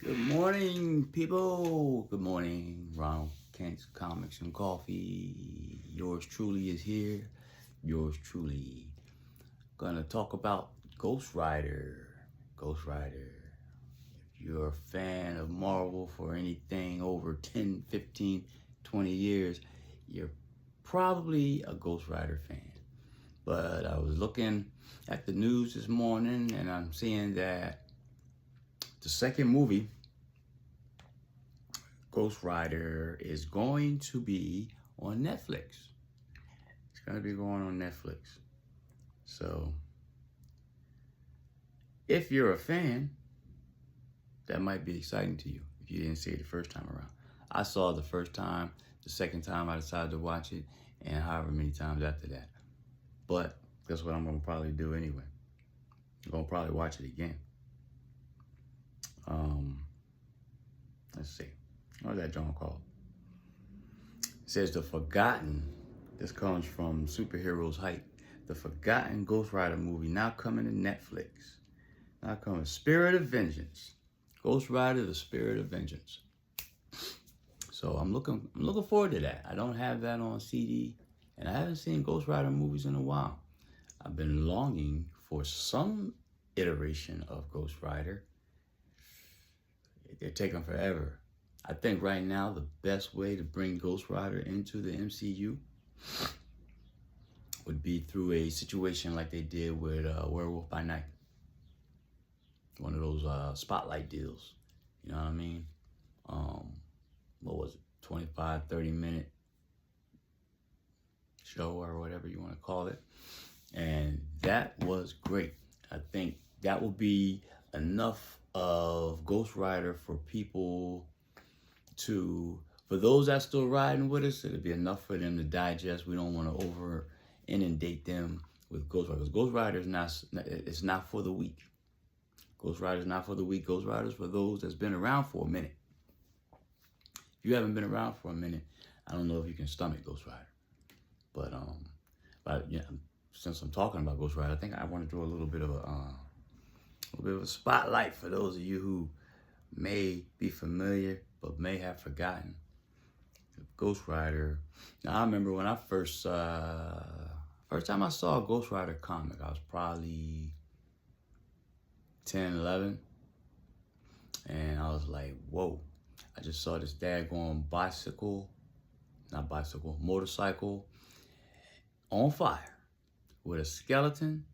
Good morning, people. Good morning. Ronald Kent's Comics and Coffee. Yours truly is here. Yours truly. Gonna talk about Ghost Rider. Ghost Rider. If you're a fan of Marvel for anything over 10, 15, 20 years, you're probably a Ghost Rider fan. But I was looking at the news this morning and I'm seeing that the second movie, Ghost Rider, is going to be on Netflix. It's going to be going on Netflix. So, if you're a fan, that might be exciting to you if you didn't see it the first time around. I saw it the first time, the second time I decided to watch it, and however many times after that. But that's what I'm going to probably do anyway. I'm going to probably watch it again. Let's see. What's that John called? It says The Forgotten. This comes from Superheroes Hype. The Forgotten Ghost Rider movie now coming to Netflix. Now coming. Spirit of Vengeance. Ghost Rider: The Spirit of Vengeance. So I'm looking forward to that. I don't have that on CD, and I haven't seen Ghost Rider movies in a while. I've been longing for some iteration of Ghost Rider. They're taking forever. I think right now the best way to bring Ghost Rider into the MCU would be through a situation like they did with Werewolf by Night. One of those spotlight deals. You know what I mean? What was it? 25, 30-minute show or whatever you want to call it. And that was great. I think that will be enough of Ghost Rider for people for those that still riding with us, it'll be enough for them to digest. We don't want to over inundate them with Ghost Rider. Ghost Rider it's not for the weak. Ghost Rider is not for the weak. Ghost Rider is for those that's been around for a minute. If you haven't been around for a minute, I don't know if you can stomach Ghost Rider. But yeah, since I'm talking about Ghost Rider, I think I want to do a little bit of a spotlight for those of you who may be familiar but may have forgotten Ghost Rider. Now I remember when I first time I saw a Ghost Rider comic, I was probably 10, 11, and I was like, whoa. I just saw this daggone motorcycle on fire with a skeleton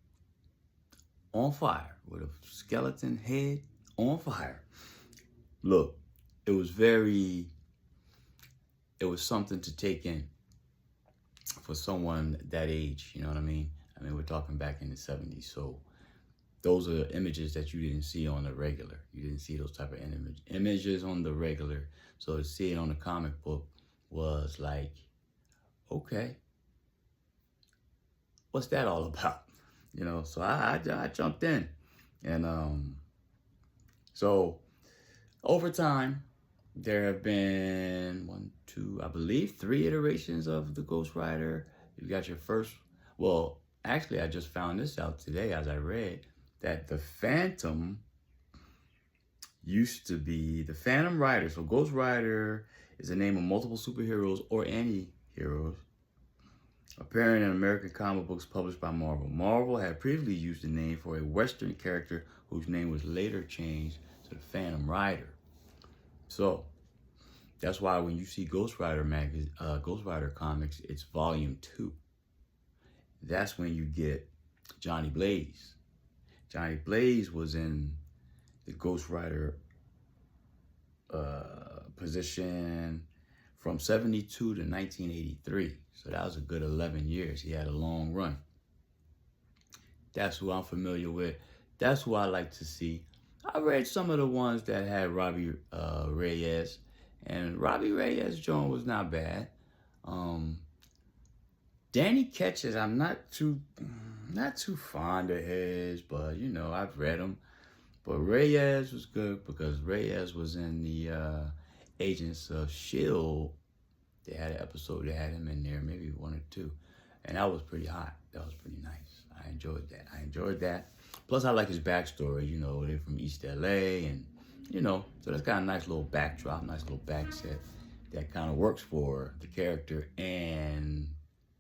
on fire, with a skeleton head on fire. Look, it was something to take in for someone that age, you know what I mean? I mean, we're talking back in the 70s, so those are images that you didn't see on the regular. You didn't see those type of images on the regular. So to see it on the comic book was like, okay, what's that all about? You know, so I jumped in. And so over time, there have been I believe 3 iterations of the Ghost Rider. You got your first, well, actually I just found this out today as I read that the Phantom used to be the Phantom Rider. So Ghost Rider is the name of multiple superheroes or anti-heroes appearing in American comic books published by Marvel. Marvel had previously used the name for a Western character whose name was later changed to the Phantom Rider. So that's why when you see Ghost Rider comics, it's volume 2. That's when you get Johnny Blaze. Johnny Blaze was in the Ghost Rider position from 72 to 1983. So that was a good 11 years. He had a long run. That's who I'm familiar with. That's who I like to see. I read some of the ones that had Robbie Reyes, and Robbie Reyes' joint was not bad. Danny Ketch's, I'm not too fond of his, but you know, I've read him. But Reyes was good because Reyes was in the Agents of S.H.I.E.L.D. They had an episode that had him in there, maybe 1 or 2. And that was pretty hot. That was pretty nice. I enjoyed that. Plus, I like his backstory. You know, they're from East LA and So that's got a nice little backdrop, nice little back set that kind of works for the character and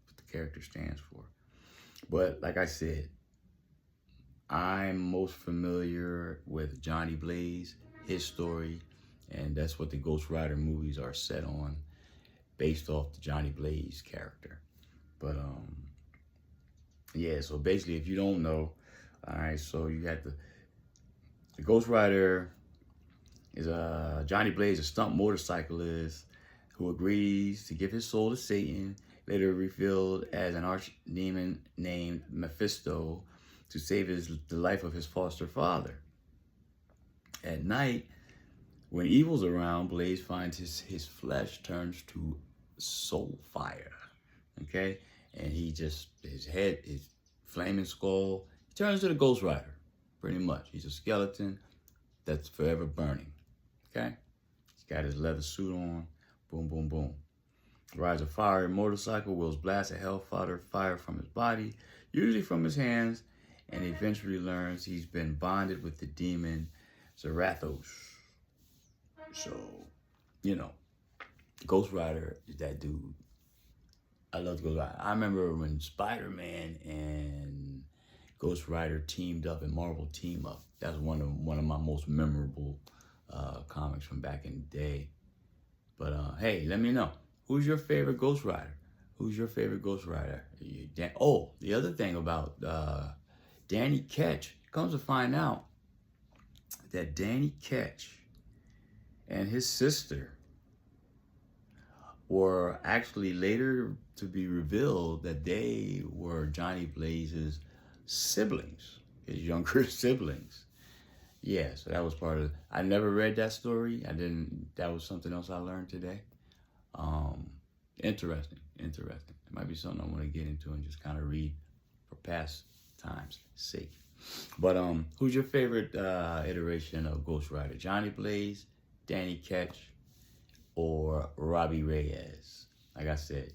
what the character stands for. But like I said, I'm most familiar with Johnny Blaze, his story, and that's what the Ghost Rider movies are set on, based off the Johnny Blaze character. But yeah, so basically, if you don't know, all right, so you got the Ghost Rider is Johnny Blaze, a stunt motorcyclist who agrees to give his soul to Satan, later revealed as an archdemon named Mephisto, to save the life of his foster father. At night, when evil's around, Blaze finds his flesh turns to soul fire. Okay? And his flaming skull, he turns to the Ghost Rider, pretty much. He's a skeleton that's forever burning. Okay? He's got his leather suit on. Boom, boom, boom. Rides a fiery motorcycle, wheels blast of hellfire fire from his body, usually from his hands, and eventually learns he's been bonded with the demon Zarathos. So, Ghost Rider is that dude. I love Ghost Rider. I remember when Spider-Man and Ghost Rider teamed up and Marvel teamed up. That's one of my most memorable comics from back in the day. But hey, let me know. Who's your favorite Ghost Rider? Who's your favorite Ghost Rider? Oh, the other thing about Danny Ketch, comes to find out that Danny Ketch and his sister were actually later to be revealed that they were Johnny Blaze's siblings, his younger siblings. Yeah, so that was part of it. I never read that story. That was something else I learned today. Interesting. It might be something I want to get into and just kind of read for past times' sake. But who's your favorite iteration of Ghost Rider? Johnny Blaze, Danny Ketch, or Robbie Reyes? Like I said,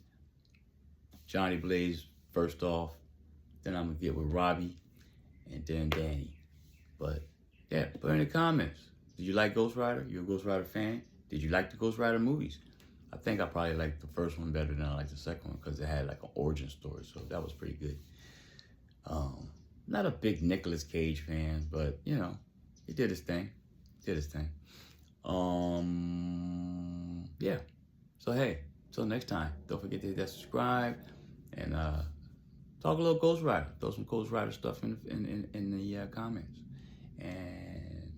Johnny Blaze first off, then I'm gonna get with Robbie, and then Danny. But yeah, put in the comments. Did you like Ghost Rider? You a Ghost Rider fan? Did you like the Ghost Rider movies? I think I probably liked the first one better than I liked the second one because it had like an origin story, so that was pretty good. Not a big Nicolas Cage fan, but he did his thing. Yeah. So hey, till next time, don't forget to hit that subscribe and talk a little Ghost Rider. Throw some Ghost Rider stuff in the comments. And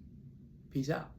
peace out.